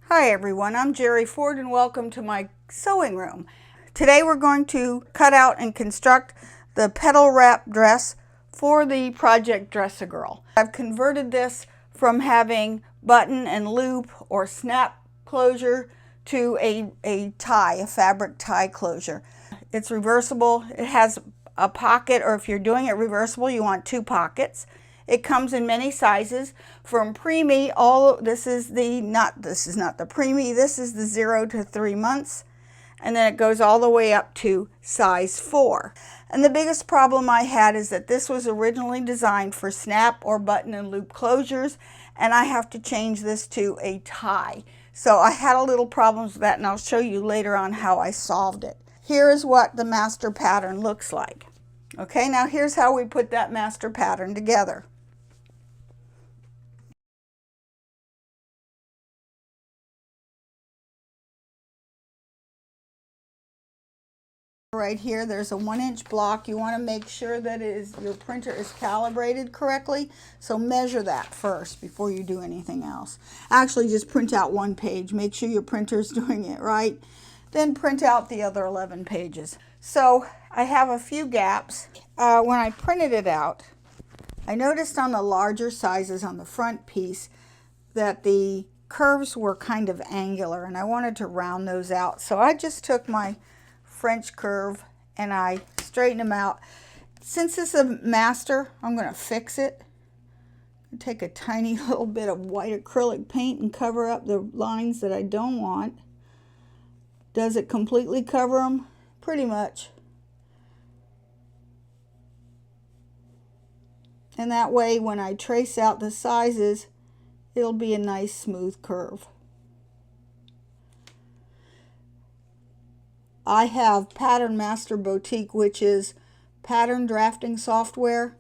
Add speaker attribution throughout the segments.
Speaker 1: Hi everyone, I'm Geri Ford and welcome to my sewing room. Today we're going to cut out and construct the petal wrap dress for the project Dress-A-Girl. I've converted this from having button and loop or snap closure to a tie, a fabric tie closure. It's reversible. It has a pocket, or if you're doing it reversible, you want two pockets. It comes in many sizes from preemie. This is not the preemie. This is the 0 to 3 months, and then it goes all the way up to size 4. And the biggest problem I had is that this was originally designed for snap or button and loop closures, and I have to change this to a tie. So I had a little problems with that, and I'll show you later on how I solved it. Here is what the master pattern looks like. Okay, now here's how we put that master pattern together. Right here, there's a 1-inch block. You want to make sure that your printer is calibrated correctly, so measure that first before you do anything else. Actually, just print out one page. Make sure your printer is doing it right. Then print out the other 11 pages. So I have a few gaps. When I printed it out, I noticed on the larger sizes on the front piece that the curves were kind of angular, and I wanted to round those out. So I just took my French curve and I straighten them out. Since this is a master, I'm going to fix it. Take a tiny little bit of white acrylic paint and cover up the lines that I don't want. Does it completely cover them? Pretty much. And that way, when I trace out the sizes, it'll be a nice smooth curve. I have Pattern Master Boutique, which is pattern drafting software,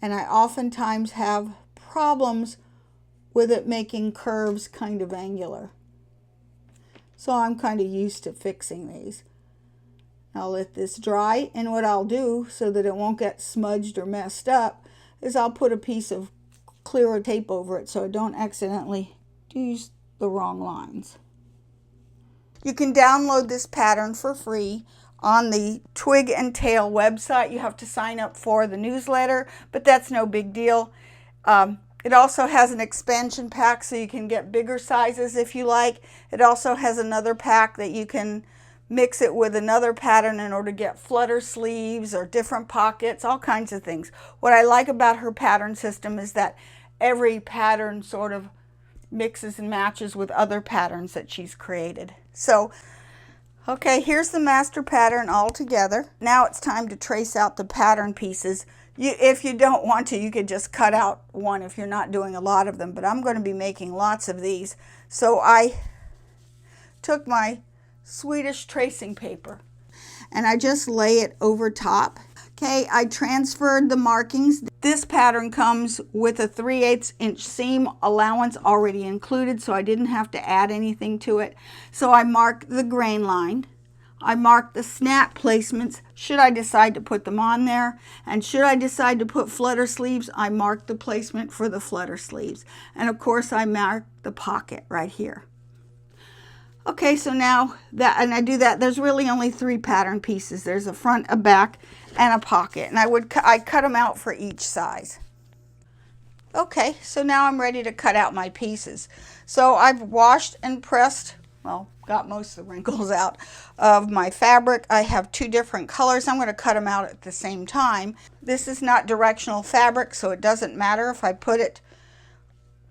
Speaker 1: and I oftentimes have problems with it making curves kind of angular. So I'm kind of used to fixing these. I'll let this dry, and what I'll do so that it won't get smudged or messed up is I'll put a piece of clear tape over it so I don't accidentally use the wrong lines. You can download this pattern for free on the Twig and Tale website. You have to sign up for the newsletter, but that's no big deal. It also has an expansion pack so you can get bigger sizes if you like. It also has another pack that you can mix it with another pattern in order to get flutter sleeves or different pockets, all kinds of things. What I like about her pattern system is that every pattern sort of mixes and matches with other patterns that she's created. So, okay, here's the master pattern all together. Now it's time to trace out the pattern pieces. If you don't want to, you could just cut out one if you're not doing a lot of them, but I'm going to be making lots of these. So I took my Swedish tracing paper and I just lay it over top. Okay, I transferred the markings. This pattern comes with a 3/8 inch seam allowance already included, so I didn't have to add anything to it. So I marked the grain line. I marked the snap placements, should I decide to put them on there. And should I decide to put flutter sleeves, I marked the placement for the flutter sleeves. And of course, I marked the pocket right here. Okay, so now and I do that, there's really only 3 pattern pieces. There's a front, a back, and a pocket. And I cut them out for each size. Okay, so now I'm ready to cut out my pieces. So I've washed and pressed, well, got most of the wrinkles out of my fabric. I have 2 different colors. I'm going to cut them out at the same time. This is not directional fabric, so it doesn't matter if I put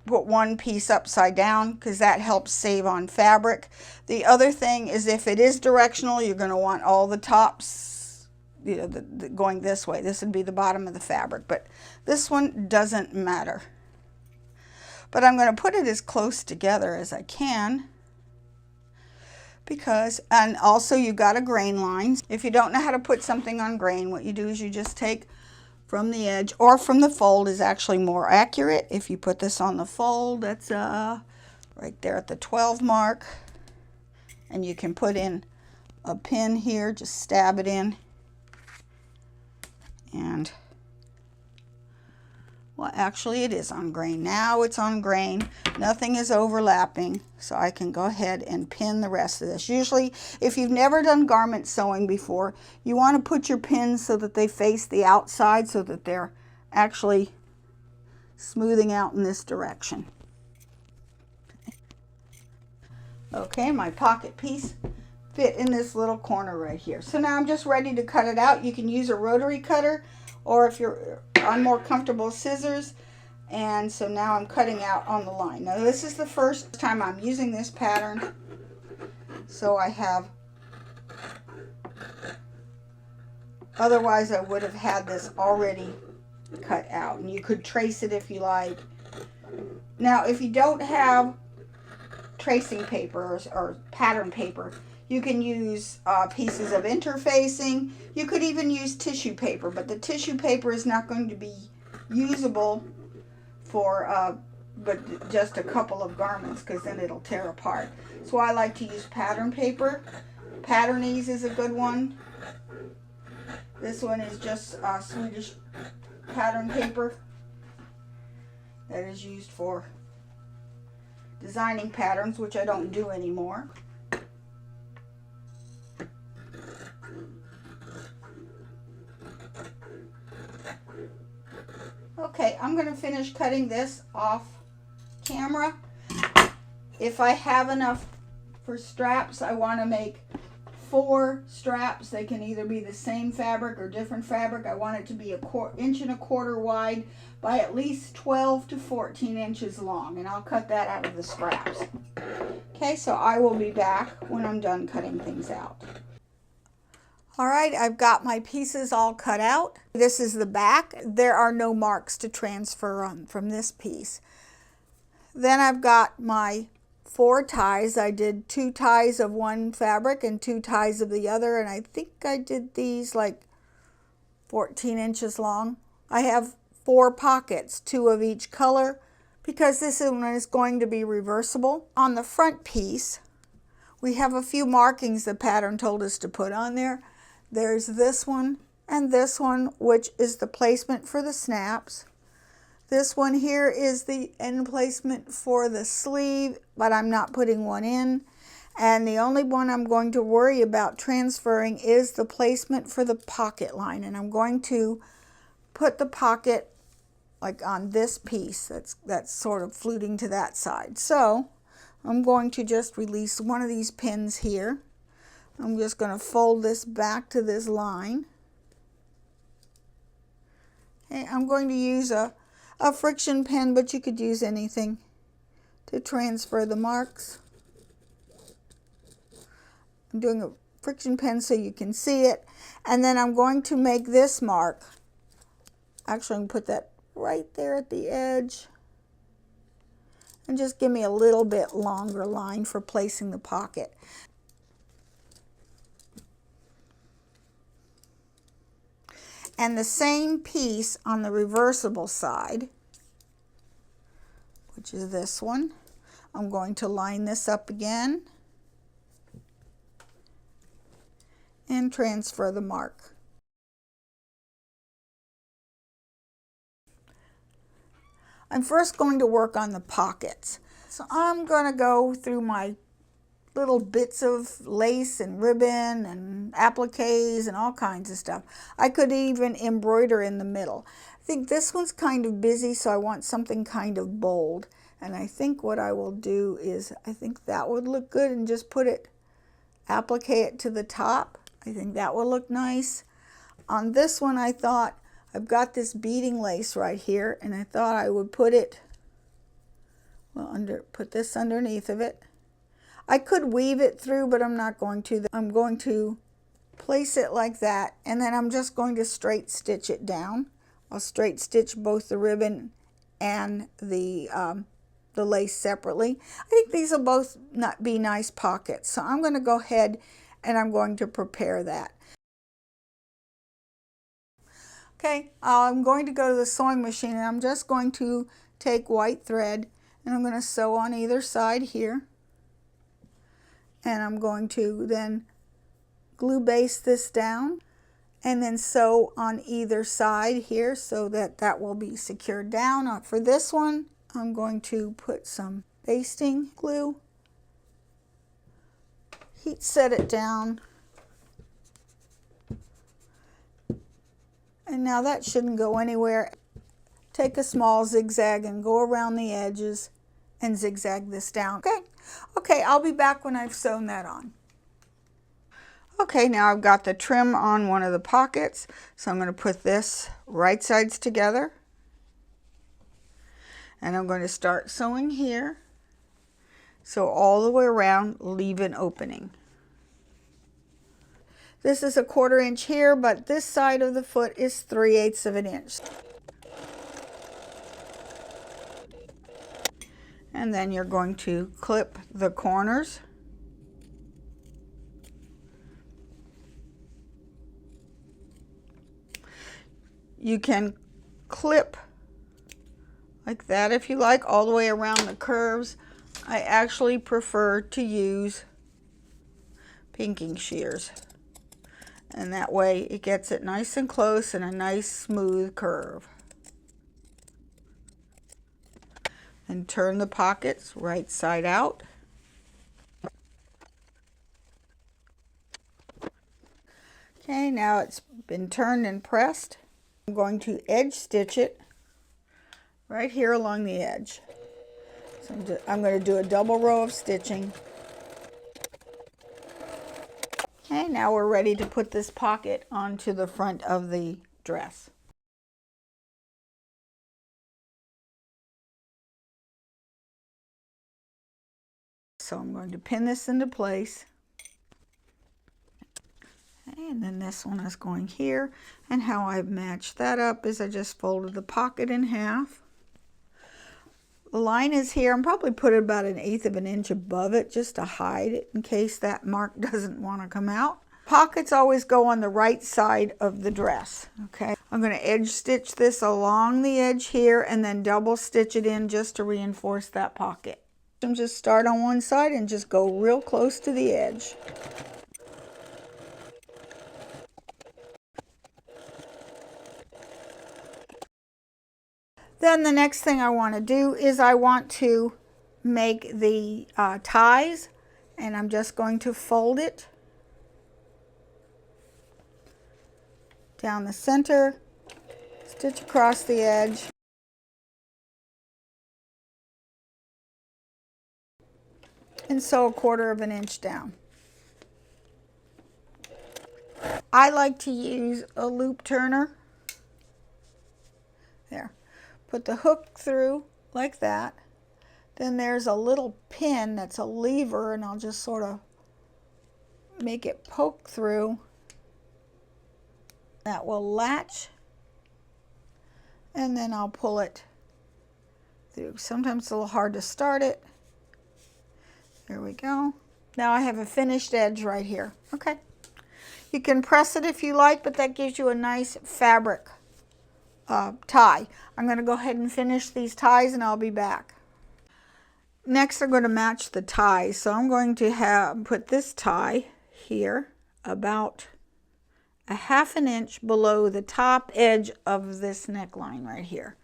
Speaker 1: one piece upside down, because that helps save on fabric. The other thing is, if it is directional, you're going to want all the tops, you know, going this way. This would be the bottom of the fabric, but this one doesn't matter. But I'm going to put it as close together as I can, because, and also you got a grain line. If you don't know how to put something on grain, what you do is you just take from the edge, or from the fold is actually more accurate. If you put this on the fold, that's right there at the 12 mark. And you can put in a pin here, just stab it in. And Well, actually it is on grain. Now it's on grain. Nothing is overlapping, so I can go ahead and pin the rest of this. Usually, if you've never done garment sewing before, you want to put your pins so that they face the outside so that they're actually smoothing out in this direction. Okay, my pocket piece fit in this little corner right here. So now I'm just ready to cut it out. You can use a rotary cutter, or if you're on more comfortable, scissors. And so now I'm cutting out on the line. Now this is the first time I'm using this pattern, so I have, otherwise I would have had this already cut out, and you could trace it if you like. Now if you don't have tracing paper or pattern paper, you can use pieces of interfacing. You could even use tissue paper, but the tissue paper is not going to be usable for but just a couple of garments, because then it'll tear apart. So I like to use pattern paper. Patternese is a good one. This one is just Swedish pattern paper that is used for designing patterns, which I don't do anymore. Okay, I'm going to finish cutting this off camera. If I have enough for straps, I want to make 4 straps. They can either be the same fabric or different fabric. I want it to be an inch and a quarter wide by at least 12 to 14 inches long, and I'll cut that out of the scraps. Okay, so I will be back when I'm done cutting things out. All right, I've got my pieces all cut out. This is the back. There are no marks to transfer on from this piece. Then I've got my 4 ties. I did 2 ties of one fabric and 2 ties of the other, and I think I did these like 14 inches long. I have 4 pockets, 2 of each color, because this one is going to be reversible. On the front piece, we have a few markings the pattern told us to put on there. There's this one and this one, which is the placement for the snaps. This one here is the end placement for the sleeve, but I'm not putting one in. And the only one I'm going to worry about transferring is the placement for the pocket line. And I'm going to put the pocket like on this piece that's sort of fluting to that side. So I'm going to just release one of these pins here. I'm just going to fold this back to this line. Okay, I'm going to use a friction pen, but you could use anything to transfer the marks. I'm doing a friction pen so you can see it. And then I'm going to make this mark. Actually, I'm going to put that right there at the edge. And just give me a little bit longer line for placing the pocket. And the same piece on the reversible side, which is this one, I'm going to line this up again and transfer the mark. I'm first going to work on the pockets. So I'm going to go through my little bits of lace and ribbon and appliques and all kinds of stuff. I could even embroider in the middle. I think this one's kind of busy, so I want something kind of bold. And I think what I will do is, I think that would look good, and just put it, applique it to the top. I think that will look nice. On this one, I thought, I've got this beading lace right here, and I thought I would put it, well, put this underneath of it. I could weave it through, but I'm not going to. I'm going to place it like that, and then I'm just going to straight stitch it down. I'll straight stitch both the ribbon and the lace separately. I think these will both be nice pockets, so I'm going to go ahead and I'm going to prepare that. Okay, I'm going to go to the sewing machine, and I'm just going to take white thread, and I'm going to sew on either side here. And I'm going to then glue base this down, and then sew on either side here so that that will be secured down. For this one, I'm going to put some basting glue, heat set it down, and now that shouldn't go anywhere. Take a small zigzag and go around the edges and zigzag this down. Okay, I'll be back when I've sewn that on. Okay, now I've got the trim on one of the pockets, so I'm going to put this right sides together. And I'm going to start sewing here. So all the way around, leave an opening. This is a 1/4 inch here, but this side of the foot is 3/8 of an inch. And then you're going to clip the corners. You can clip like that if you like, all the way around the curves. I actually prefer to use pinking shears. And that way it gets it nice and close and a nice smooth curve. And turn the pockets right side out. Okay, now it's been turned and pressed. I'm going to edge stitch it right here along the edge. So I'm going to do a double row of stitching. Okay, now we're ready to put this pocket onto the front of the dress. So I'm going to pin this into place. And then this one is going here, and how I've matched that up is I just folded the pocket in half. The line is here. I'm probably put it about 1/8 of an inch above it just to hide it in case that mark doesn't want to come out. Pockets always go on the right side of the dress. Okay, I'm going to edge stitch this along the edge here and then double stitch it in just to reinforce that pocket. Just start on one side and just go real close to the edge. Then the next thing I want to do is I want to make the ties, and I'm just going to fold it down the center, stitch across the edge, and sew 1/4 of an inch down. I like to use a loop turner. There. Put the hook through like that. Then there's a little pin that's a lever, and I'll just sort of make it poke through. That will latch, and then I'll pull it through. Sometimes it's a little hard to start it. There we go. Now I have a finished edge right here. Okay. You can press it if you like, but that gives you a nice fabric tie. I'm going to go ahead and finish these ties and I'll be back. Next I'm going to match the ties. So I'm going to put this tie here about 1/2 an inch below the top edge of this neckline right here.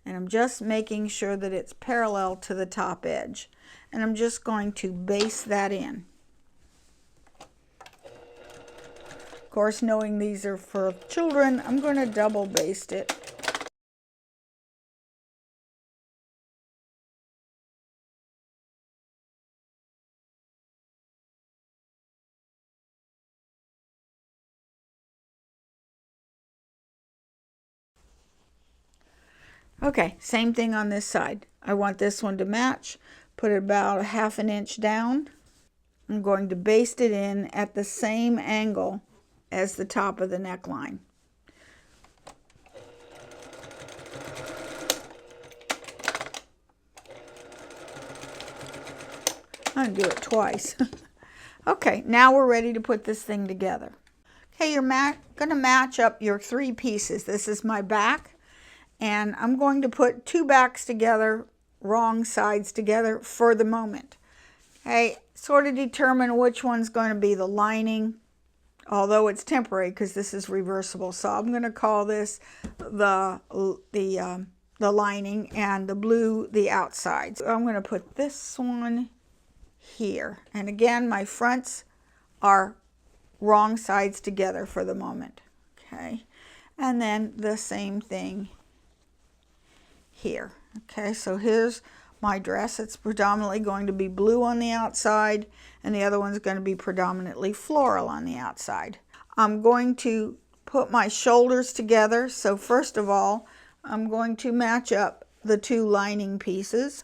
Speaker 1: And I'm just making sure that it's parallel to the top edge. And I'm just going to baste that in. Of course, knowing these are for children, I'm going to double baste it. Okay, same thing on this side. I want this one to match. Put it about 1/2 an inch down. I'm going to baste it in at the same angle as the top of the neckline. I'm going to do it twice. Okay, now we're ready to put this thing together. Okay, you're going to match up your 3 pieces. This is my back, and I'm going to put 2 backs together, wrong sides together for the moment. Okay, sort of determine which one's going to be the lining although it's temporary because this is reversible. So I'm going to call this the lining and the blue the outside. So I'm going to put this one here. And again, my fronts are wrong sides together for the moment. Okay. And then the same thing here. Okay, so here's my dress. It's predominantly going to be blue on the outside, and the other one's going to be predominantly floral on the outside. I'm going to put my shoulders together. So first of all, I'm going to match up the two lining pieces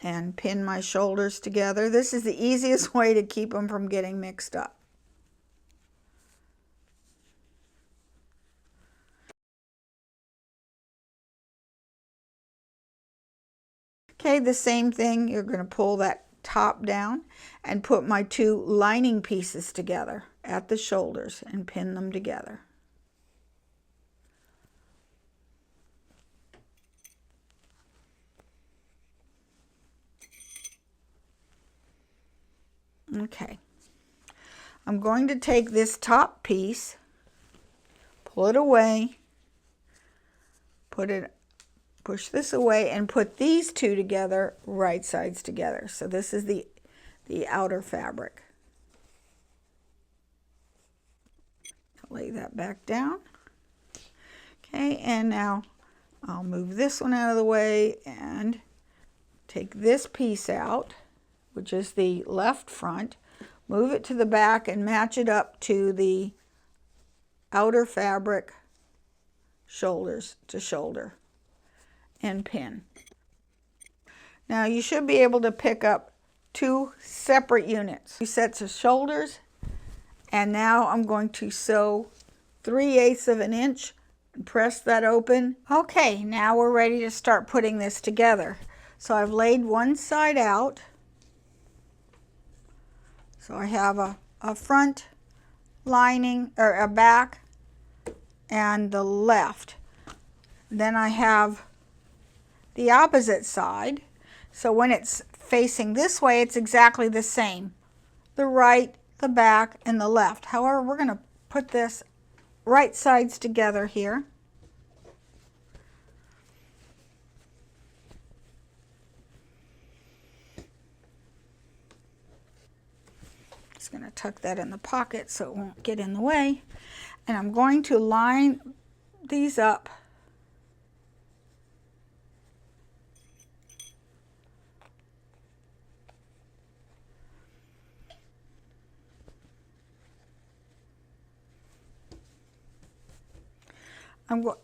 Speaker 1: and pin my shoulders together. This is the easiest way to keep them from getting mixed up. Okay, the same thing, you're going to pull that top down and put my two lining pieces together at the shoulders and pin them together. Okay, I'm going to take this top piece, pull it away, push this away, and put these two together, right sides together. So this is the outer fabric. Lay that back down. Okay, and now I'll move this one out of the way and take this piece out, which is the left front, move it to the back and match it up to the outer fabric, shoulders to shoulder, and pin. Now you should be able to pick up two separate units, 2 sets of shoulders, and now I'm going to sew 3/8 of an inch and press that open. Okay, now we're ready to start putting this together. So I've laid one side out. So I have a front lining, or a back, and the left. Then I have the opposite side. So when it's facing this way, it's exactly the same. The right, the back, and the left. However, we're going to put this right sides together here. Just going to tuck that in the pocket so it won't get in the way. And I'm going to line these up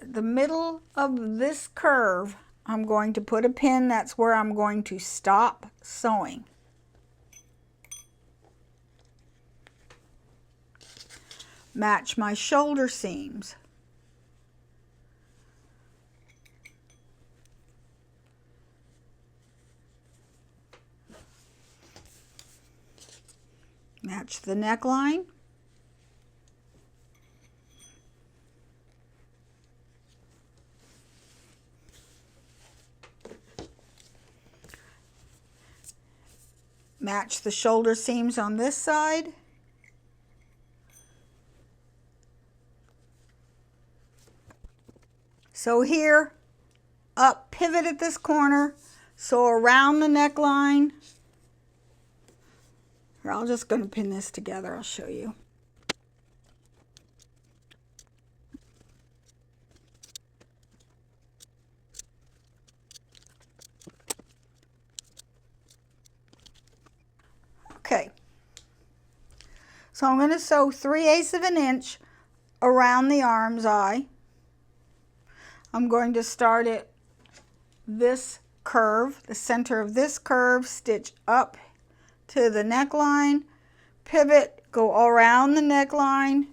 Speaker 1: the middle of this curve. I'm going to put a pin. That's where I'm going to stop sewing. Match my shoulder seams. Match the neckline. Match the shoulder seams on this side. So here, up, pivot at this corner, sew around the neckline. Here, I'm just going to pin this together. I'll show you. Okay, so I'm going to sew 3/8 of an inch around the arm's eye. I'm going to start at this curve, the center of this curve, stitch up to the neckline, pivot, go around the neckline,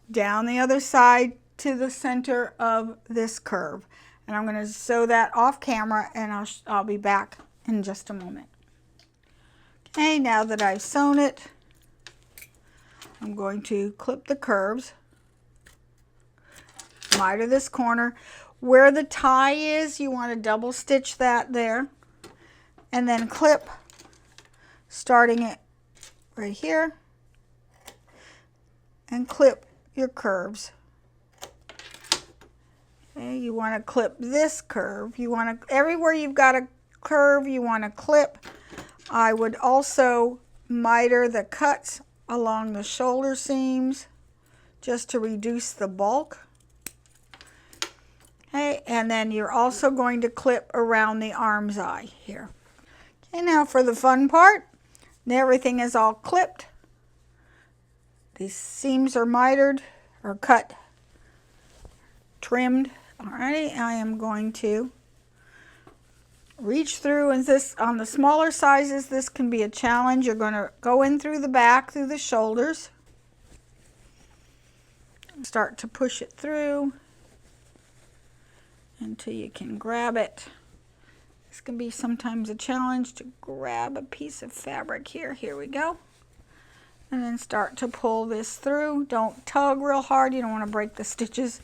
Speaker 1: down the other side to the center of this curve. And I'm going to sew that off camera, and I'll be back in just a moment. Okay, now that I've sewn it, I'm going to clip the curves, miter this corner. Where the tie is, you want to double stitch that there, and then clip, starting it right here and clip your curves. Okay, you want to clip this curve. You want to, everywhere you've got a curve, you want to clip. I would also miter the cuts along the shoulder seams just to reduce the bulk. Okay, and then you're also going to clip around the arm's eye here. Okay, now for the fun part. Now everything is all clipped. These seams are mitered or cut, trimmed. Alrighty, I am going to reach through, and this on the smaller sizes, this can be a challenge. You're going to go in through the back, through the shoulders. Start to push it through until you can grab it. This can be sometimes a challenge to grab a piece of fabric here. Here we go. And then start to pull this through. Don't tug real hard. You don't want to break the stitches.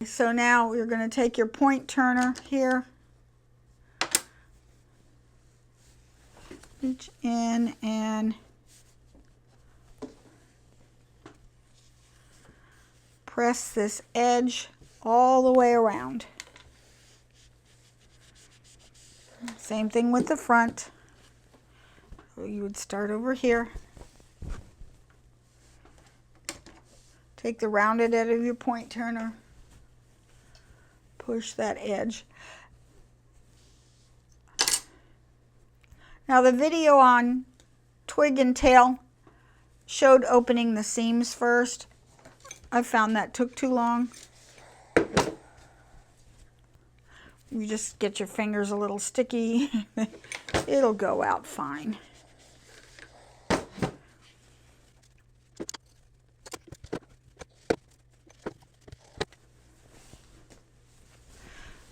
Speaker 1: So now you're going to take your point turner here, reach in and press this edge all the way around. Same thing with the front. So you would start over here. Take the rounded edge of your point turner. Push that edge. Now the video on Twig and Tale showed opening the seams first. I found that took too long. You just get your fingers a little sticky. It'll go out fine.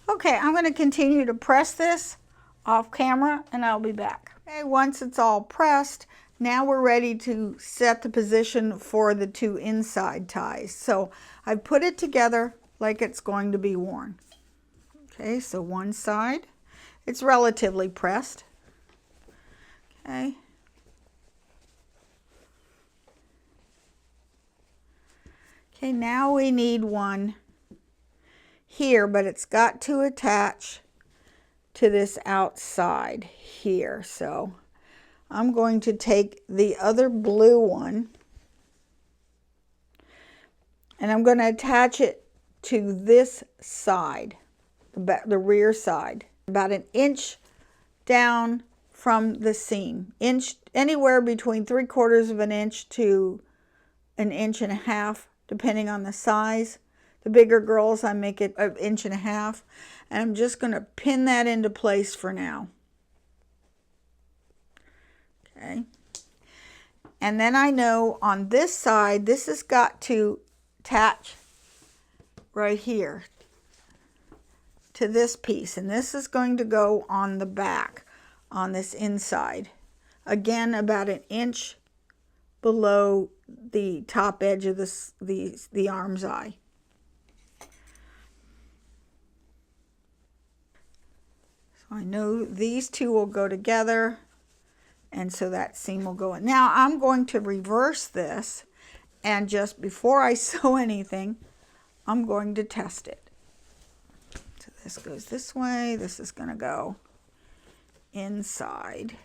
Speaker 1: Okay, I'm going to continue to press this off camera and I'll be back. Okay, once it's all pressed, now we're ready to set the position for the two inside ties. So I've put it together like it's going to be worn. Okay, so one side, it's relatively pressed. Okay. Okay, now we need one here, but it's got to attach to this outside here. So I'm going to take the other blue one and I'm going to attach it to this side, the rear side, about an inch down from the seam. Anywhere between 3/4 of an inch to an inch and a half, depending on the size. The bigger girls, I make it an inch and a half. And I'm just going to pin that into place for now. Okay. And then I know on this side, this has got to attach right here to this piece. And this is going to go on the back, on this inside. Again, about an inch below the top edge of the arm's eye. So I know these two will go together, and so that seam will go in. Now I'm going to reverse this, and just before I sew anything, I'm going to test it. So this goes this way, this is going to go inside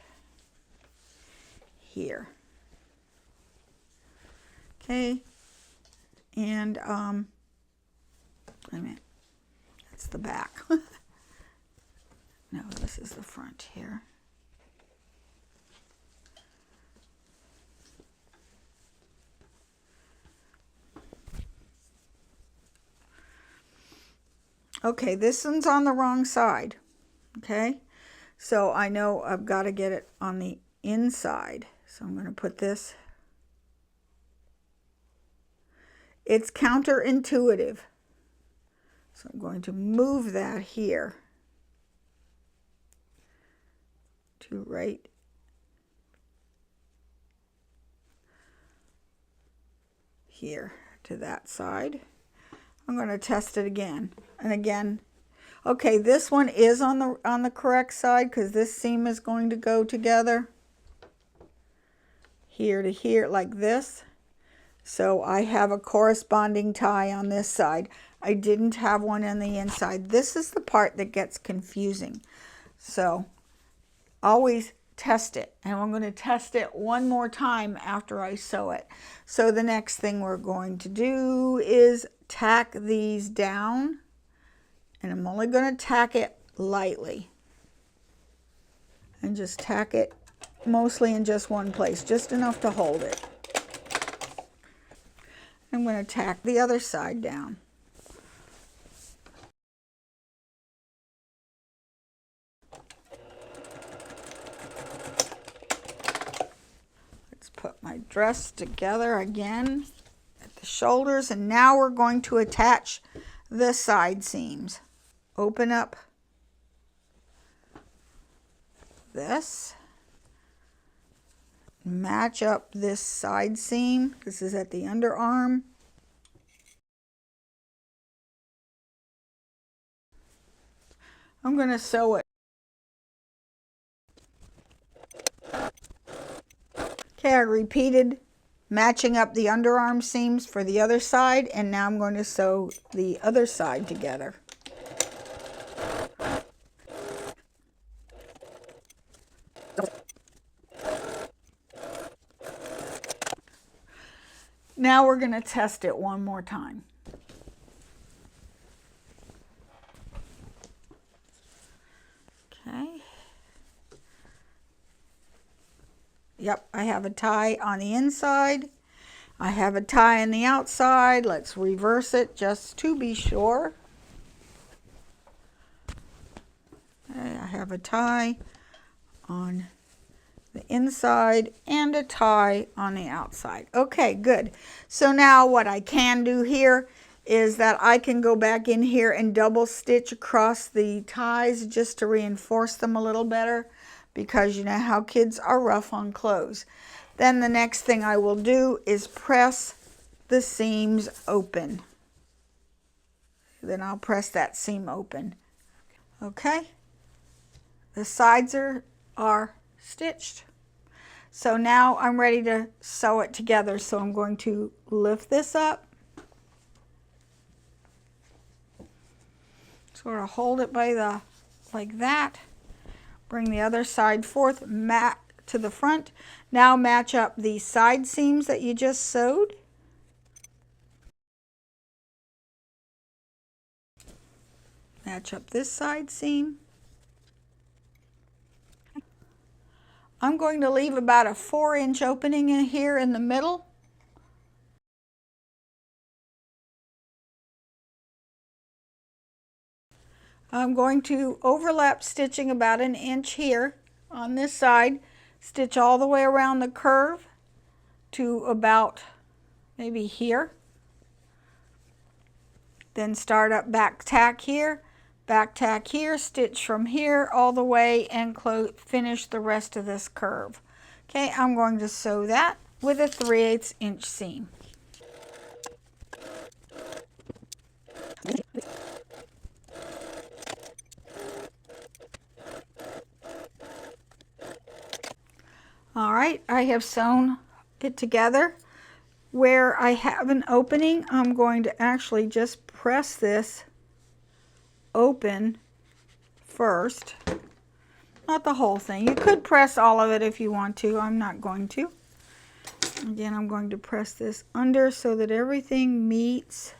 Speaker 1: here. Okay, and wait a minute, that's the back. No, this is the front here. Okay, this one's on the wrong side. Okay, so I know I've got to get it on the inside. So I'm going to put this. It's counterintuitive. So I'm going to move that here. to right here to that side. I'm going to test it again and again. Okay, this one is on the correct side because this seam is going to go together here to here like this. So I have a corresponding tie on this side. I didn't have one on the inside. This is the part that gets confusing. So always test it. And I'm going to test it one more time after I sew it. So the next thing we're going to do is tack these down. And I'm only going to tack it lightly. And just tack it mostly in just one place, just enough to hold it. I'm going to tack the other side down. Let's put my dress together again at the shoulders, and now we're going to attach the side seams. Open up this, match up this side seam. This is at the underarm. I'm going to sew it. Okay, I repeated matching up the underarm seams for the other side, and now I'm going to sew the other side together. Now we're going to test it one more time. Okay. Yep, I have a tie on the inside. I have a tie on the outside. Let's reverse it just to be sure. Okay, I have a tie on the inside and a tie on the outside. Okay, good. So now what I can do here is that I can go back in here and double stitch across the ties just to reinforce them a little better, because you know how kids are rough on clothes. Then the next thing I will do is press the seams open. Then I'll press that seam open. Okay, the sides are stitched. So now I'm ready to sew it together. So I'm going to lift this up, sort of hold it by the, like that. Bring the other side forth, mat to the front. Now match up the side seams that you just sewed. Match up this side seam. I'm going to leave about a 4-inch opening in here in the middle. I'm going to overlap stitching about 1 inch here on this side, stitch all the way around the curve to about maybe here. Then start up back tack here, stitch from here all the way and finish the rest of this curve. Okay, I'm going to sew that with a 3/8 inch seam. All right, I have sewn it together. Where I have an opening, I'm going to actually just press this open first. Not the whole thing. You could press all of it if you want to. I'm not going to. Again, I'm going to press this under so that everything meets.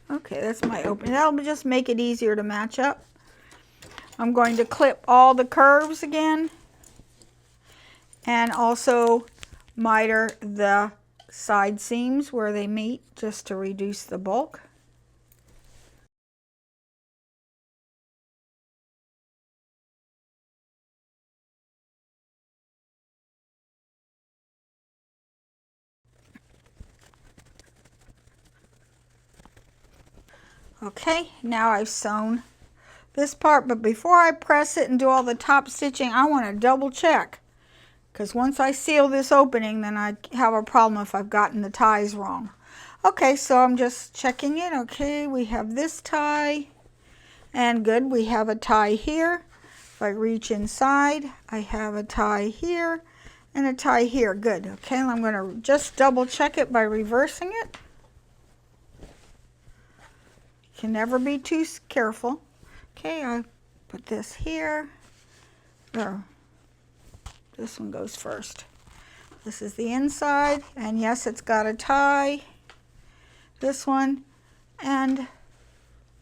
Speaker 1: Okay, that's my opening. That'll just make it easier to match up. I'm going to clip all the curves again and also miter the side seams where they meet just to reduce the bulk. Okay, now I've sewn this part, but before I press it and do all the top stitching, I want to double check, because once I seal this opening, then I have a problem if I've gotten the ties wrong. Okay, so I'm just checking it. Okay, we have this tie, and good, we have a tie here. If I reach inside, I have a tie here and a tie here. Good. Okay, I'm going to just double check it by reversing it. You can never be too careful. Okay, I put this here. There. This one goes first. This is the inside, and yes, it's got a tie. This one, and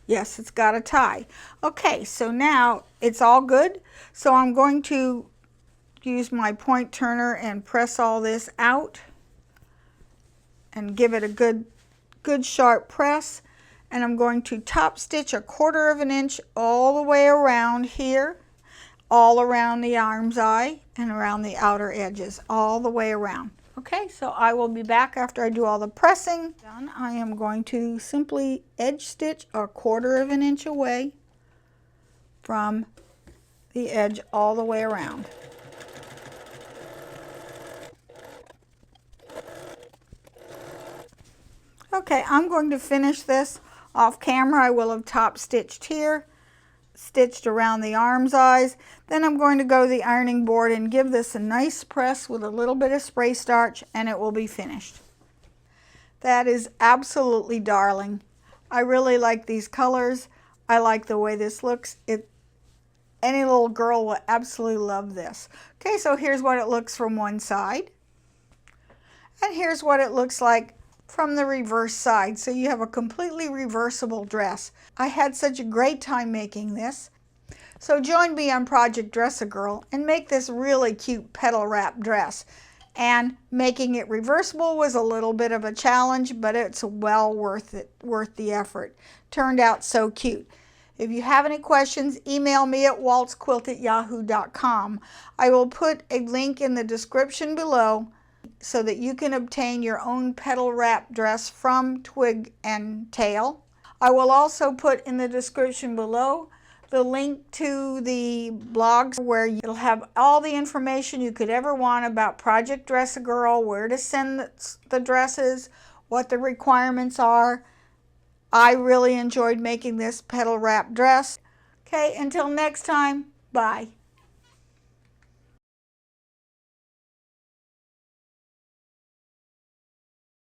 Speaker 1: yes, it's got a tie. Okay, so now it's all good. So I'm going to use my point turner and press all this out and give it a good sharp press. And I'm going to top stitch 1/4 of an inch all the way around here, all around the arm's eye and around the outer edges, all the way around. Okay, so I will be back after I do all the pressing. Done. I am going to simply edge stitch 1/4 of an inch away from the edge all the way around. Okay, I'm going to finish this off camera. I will have top stitched here, stitched around the arm's eyes. Then I'm going to go to the ironing board and give this a nice press with a little bit of spray starch, and it will be finished. That is absolutely darling. I really like these colors. I like the way this looks. Any little girl will absolutely love this. Okay, so here's what it looks from one side. And here's what it looks like from the reverse side. So you have a completely reversible dress. I had such a great time making this. So join me on Project Dress-A-Girl and make this really cute petal wrap dress. And making it reversible was a little bit of a challenge, but it's well worth it, worth the effort. Turned out so cute. If you have any questions, email me at waltzquilt@yahoo.com. I will put a link in the description below so that you can obtain your own petal wrap dress from Twig and Tale. I will also put in the description below the link to the blogs where you'll have all the information you could ever want about Project Dress-A-Girl, where to send the dresses, what the requirements are. I really enjoyed making this petal wrap dress. Okay, until next time, bye.